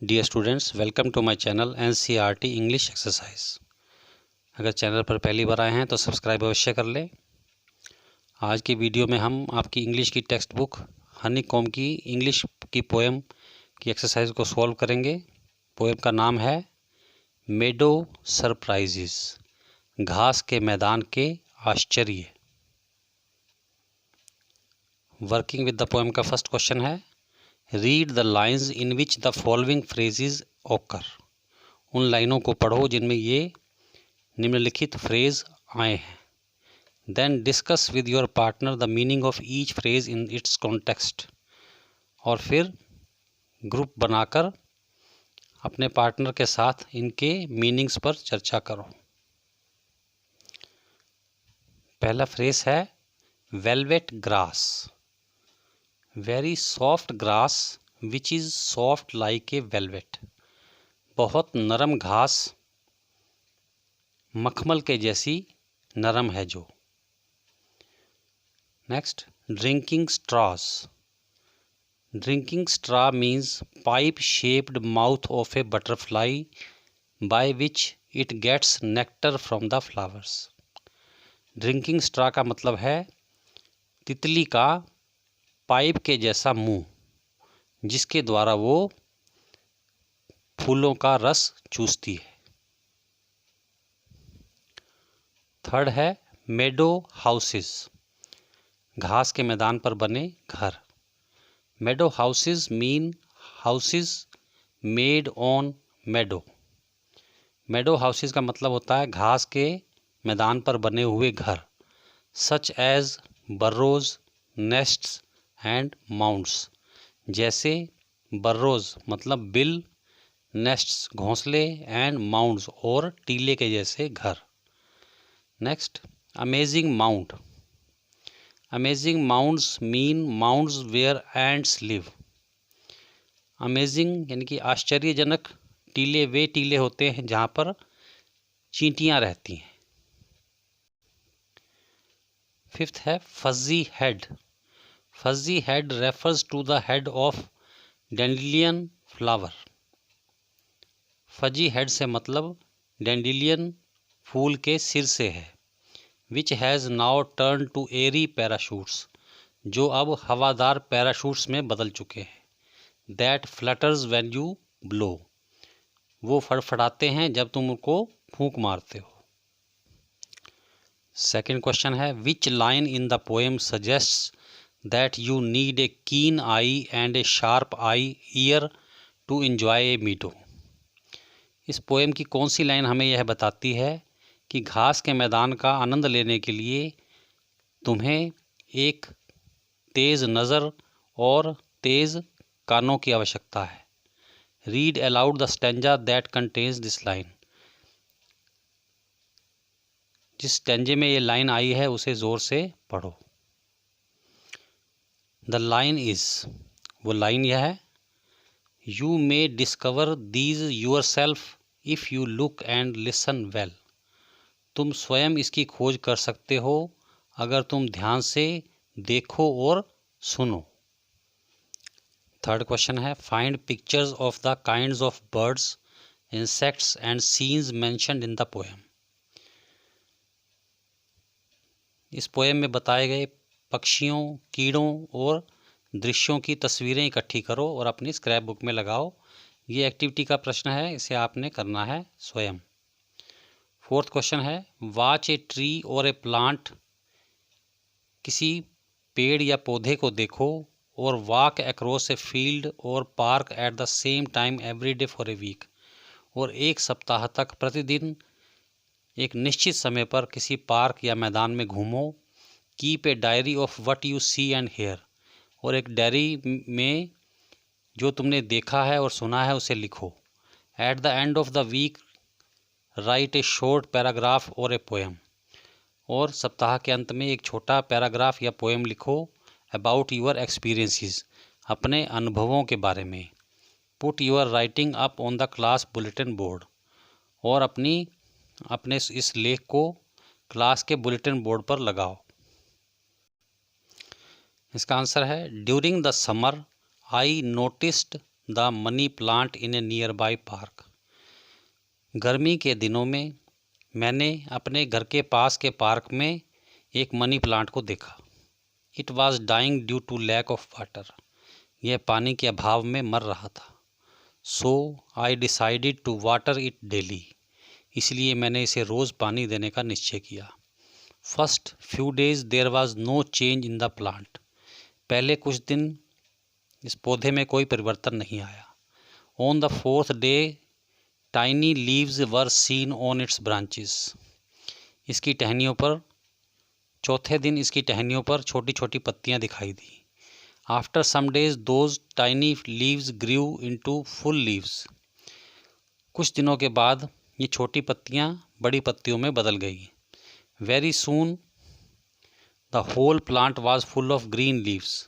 Dear students, welcome to my channel NCERT English exercise. अगर channel पर पहली बार आए हैं तो सब्सक्राइब अवश्य कर लें। आज की वीडियो में हम आपकी इंग्लिश की टेक्स्ट बुक हनीकॉम्ब की इंग्लिश की पोएम की एक्सरसाइज को सॉल्व करेंगे। पोएम का नाम है मेडो सरप्राइजेस, घास के मैदान के आश्चर्य। वर्किंग विद द पोएम का फर्स्ट क्वेश्चन है, read the lines in which the following phrases ओकर। उन लाइनों को पढ़ो जिनमें ये निम्नलिखित फ्रेज आए हैं। Then discuss with your partner the meaning of each phrase in its context. और फिर ग्रुप बनाकर अपने पार्टनर के साथ इनके मीनिंग्स पर चर्चा करो। पहला फ्रेज है velvet grass, very soft grass which is soft like a velvet. बहुत नरम घास मखमल के जैसी नरम है जो। Next, drinking straws, drinking straw means pipe shaped mouth of a butterfly by which it gets nectar from the flowers. Drinking straw का मतलब है तितली का पाइप के जैसा मुंह, जिसके द्वारा वो फूलों का रस चूसती है। थर्ड है मेडो हाउसेस, घास के मैदान पर बने घर। Meadow houses mean houses made on meadow. Meadow houses का मतलब होता है घास के मैदान पर बने हुए घर, such as burrows, nests and mounds. जैसे बर्रोज मतलब बिल, नेस्ट्स घोंसले, एंड माउंट्स और टीले के जैसे घर। Next, amazing mound, amazing mounds mean mounds where ants live. Amazing यानी कि आश्चर्यजनक टीले वे टीले होते हैं जहाँ पर चींटियाँ रहती हैं। फिफ्थ है fuzzy head, fuzzy head refers to the head of dandelion flower. Fuzzy head से मतलब डैंडेलियन फूल के सिर से है। Which has now turn to airy parachutes, जो अब हवादार पैराशूट्स में बदल चुके हैं। That flutters when you blow, वो फड़फड़ाते हैं जब तुम उनको फूंक मारते हो। सेकेंड क्वेश्चन है, which line in the poem suggests that you need a keen eye and a sharp eye ear to enjoy a meadow. इस पोएम की कौन सी लाइन हमें यह बताती है कि घास के मैदान का आनंद लेने के लिए तुम्हें एक तेज़ नज़र और तेज़ कानों की आवश्यकता है। Read aloud the stanza that contains this line. जिस स्टेंजे में ये लाइन आई है उसे ज़ोर से पढ़ो। द लाइन इज़, वो लाइन यह है, you may discover these yourself if you look and listen well. तुम स्वयं इसकी खोज कर सकते हो अगर तुम ध्यान से देखो और सुनो। थर्ड क्वेश्चन है, find pictures of the kinds of birds, insects and scenes mentioned in the poem. इस पोएम में बताए गए पक्षियों, कीड़ों और दृश्यों की तस्वीरें इकट्ठी करो और अपनी स्क्रैप बुक में लगाओ। ये एक्टिविटी का प्रश्न है, इसे आपने करना है स्वयं। फोर्थ क्वेश्चन है, वॉच ए ट्री और ए प्लांट, किसी पेड़ या पौधे को देखो और walk across a field or park at the same time every day for a week. और एक सप्ताह तक प्रतिदिन एक निश्चित समय पर किसी पार्क या मैदान में घूमो। Keep a diary of what you see and hear, और एक डायरी में जो तुमने देखा है और सुना है उसे लिखो। At the end of the week write a short paragraph or a poem, और सप्ताह के अंत में एक छोटा पैराग्राफ या पोएम लिखो। अबाउट यूर एक्सपीरियंसेस, अपने अनुभवों के बारे में। Put your writing up on the class bulletin board, और अपने इस लेख को क्लास के बुलेटिन बोर्ड पर लगाओ। इसका आंसर है, during the summer I noticed the money plant in A near by park. गर्मी के दिनों में मैंने अपने घर के पास के पार्क में एक मनी प्लांट को देखा। It was dying due to lack of water. यह पानी के अभाव में मर रहा था। So I decided to water it daily. इसलिए मैंने इसे रोज़ पानी देने का निश्चय किया। First few days there was no change in the plant. पहले कुछ दिन इस पौधे में कोई परिवर्तन नहीं आया। On the fourth day tiny leaves were seen on it's branches. इसकी टहनियों पर चौथे दिन इसकी टहनियों पर छोटी छोटी पत्तियां दिखाई दी। After some days those tiny leaves grew into full leaves. कुछ दिनों के बाद ये छोटी पत्तियां बड़ी पत्तियों में बदल गई। Very soon the whole plant was full of green leaves.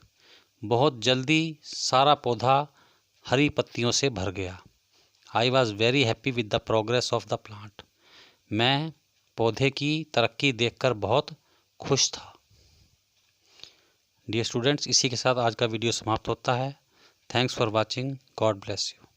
बहुत जल्दी सारा पौधा हरी पत्तियों से भर गया। I was very happy with the progress of the plant. मैं पौधे की तरक्की देखकर बहुत खुश था। डियर स्टूडेंट्स, इसी के साथ आज का वीडियो समाप्त होता है। Thanks for watching. God bless you.